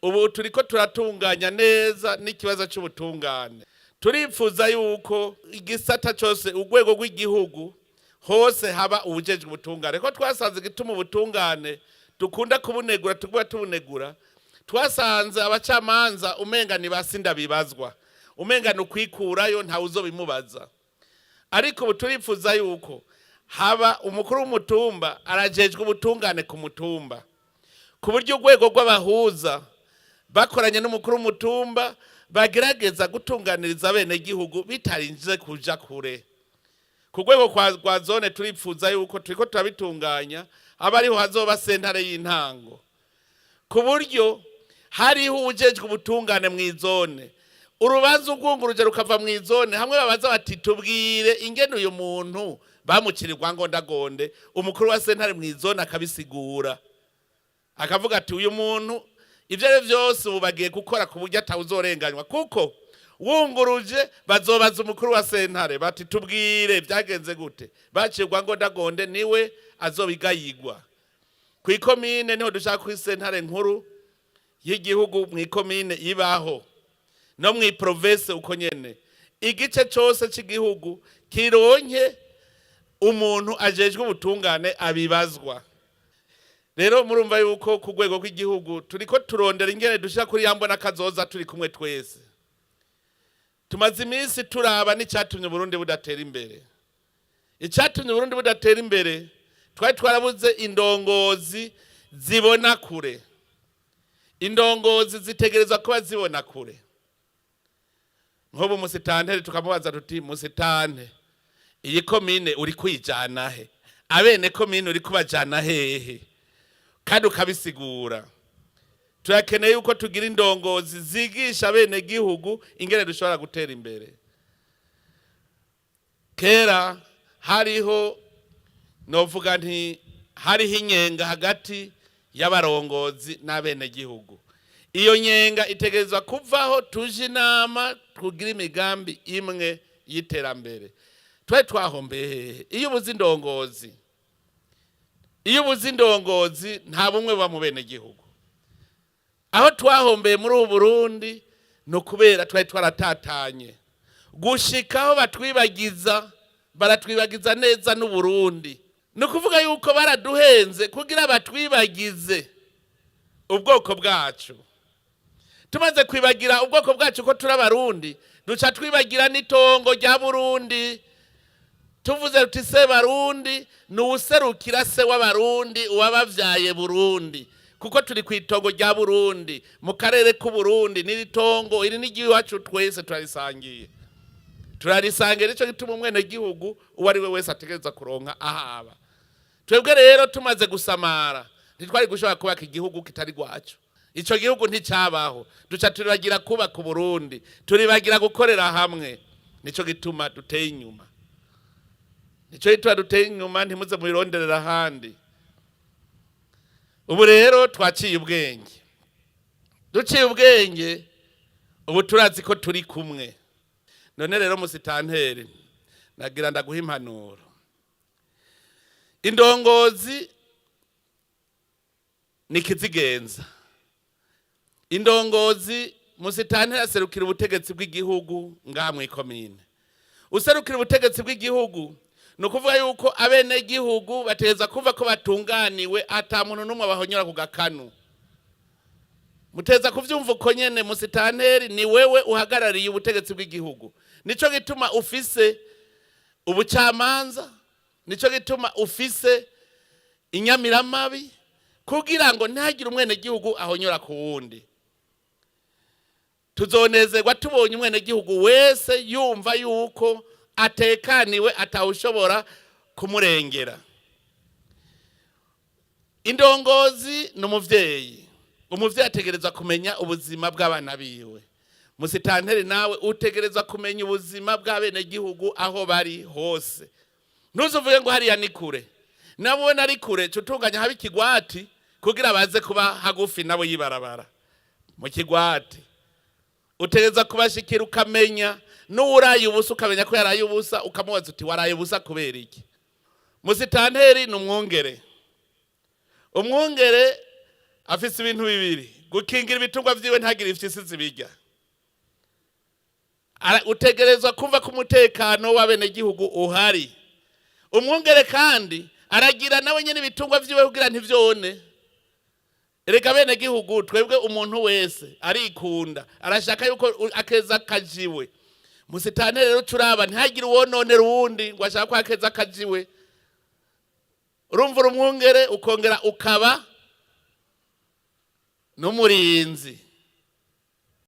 ubu turiko turatunganya neza n'ikibazo cy'ubutungane. Turipfuza yuko igisata cyose urwego rw'igihugu hose haba ubujejwe ubutungane, ko twasanze gituma ubutungane dukunda kubunegura tukuba tubunegura. Twasanze abacamanza umenga ni basinda bibazwa, umenga nukwikurayo nta uzobimubaza. Ariko ubu turipfuza yuko haba umukuru w'umutumba arajejwe ubutungane ku mutumba, ku buryo urwego rw'abahuza bakoranye n'umukuru w'umutumba bagerageza gutunganiriza bene gihugu bitarinze kuja kure. Ku rwego kwa zone turipfuza yuko turiko turabitunganya abariho hazoba sentare y'intango, ku buryo hariho ujejwe ubutungane mw'izone. Urubanza urwunguruje rukava mw'izone, hamwe babaza bati tubwire ingene uyu muntu bamucirirwa ngondagonde, umukuru wa sentare mw'izone akabisigura, akavuga ati uyu muntu ivyo ari vyose ubu bagiye gukora ku buryo atawuzorenganywa, kuko wunguruje bazobaza umukuru wa sentare bati tubwire byagenze gute, bacirwa ngondagonde niwe azobigayigwa. Kw'ikomine niho dushaka kuri sentare nkuru y'igihugu mw'ikomine ibaho, no mw'iprovince uko nyene, igice cyose cy'igihugu kironke umuntu ajejwe ubutungane abibazwa. Rero murumva yuko ku rwego rw'igihugu turiko turondera ingene dushaka kuri yambona kazoza turi kumwe twese. Tumaze iminsi turaba n'icyatumye Burundi budatera imbere. Icyatumye Burundi budatera imbere twari twarabuze indongozi zibona kure. Indongozi zitegerezwa kuba zibona kure. Nk'ubu musitanteri tukamubaza tuti musitante, iyi komine uri kwijana he? Abene komine uri kubajana hehe? Kandi ukabisigura. Turakeneye yuko tugira indongozi zigisha bene gihugu ingene dushobora gutera imbere. Kera hariho novuga nti hariho inyenga hagati y'abarongozi n'abene gihugu. Iyo nyenga itegerezwa kuvaho tuje inama tugira imigambi imwe y'iterambere. Twari twahombeye iyo ubuze indongozi. Iyo ubuze indongozi nta bumwe buba mu bene gihugu. Aho twahombeye muri ubu Burundi no kubera twari twaratatanye. Gushikaho baratwibagiza neza n'u Burundi. No kuvuga yuko baraduhenze kugira batwibagize ubwoko bwacu. Tumaze kwibagira ubwoko bwacu ko turabarundi, duca twibagira n'itongo rya Burundi. Tuvuze tuti SEBARUNDI nuserukira se w'abarundi uwabavyaye Burundi, kuko turi kwitongo rya Burundi mu karere ku Burundi. Niri tongo iri n'igiwacu twese turarisangiye. Turarisangiye nico gituma umwene gihugu uwari we wese ategereza kuronka ahaba. Twebwe rero tumaze gusamara ntitwari gushobora kubaka igihugu kitari gwacu. Ico gihugu nticabaho, duca turibagira kuba ku Burundi, turibagira gukorera hamwe. Nico gituma duteye inyuma. Nico gituma duteye inyuma, ntimuze mubironderera handi. Ubu rero twaciye ubwenge. Duciye ubwenge, ubu turazi ko turi kumwe. None rero musitanteri nagira ndaguha impanuro. Indongozi nikizigenza. Indongozi musitanteri aserukira ubutegetsi bw'igihugu ngaha mw'ikomine. Userukira ubutegetsi bw'igihugu no kuvuga yuko abene gihugu bateza kuva ko batunganiwe ata muntu numwe bahonyora ku gakanu. Muteza kuvyumva uko nyene musitanteri ni wewe uhagarariye ubutegetsi bw'igihugu. Nico gituma ufise ubucamanza, nico gituma ufise inyamiramabi kugira ngo ntihagire umwene gihugu ahonyora ku wundi. Tuzonezerwa tubonye umwene gihugu wese yumva yuko atekaniwe atawushobora kumurengera. Indongozi n'umuvyeyi. Umuvyeyi ategereza kumenya ubuzima bw'abana biwe. Musitanteri nawe utegereza kumenya ubuzima bw'abene gihugu aho bari hose. Ntuzuvuye ngo hariya ni kure. Nabo nari kure cutunganya haba ikigwati kugira baze kuba hagufi nabo yibarabara. Mu kigwati utegereza kubashikira ukamenya n'uraye ubusa ukamenya ko yaraye ubusa ukamubaza uti waraye ubusa kubera iki. Musitanteri n'umwungere. Umwungere afise ibintu bibiri: gukingira ibitungwa vyiwe ntagire ifyisi zibirya. Utegerezwa kumva ko umutekano w'abenegihugu uhari. Umwungere kandi aragira nawe nyene ibitungwa vyiwe kugira ntivyone. Erega abenegihugu twebwe umuntu wese arikunda, arashaka yuko akeza kajiwe. Musitane rero turaba ntihagire uwononera uwundi ngo ashaka ko akeza kajiwe. Urumva umwungere ukongera ukaba n'umurinzi.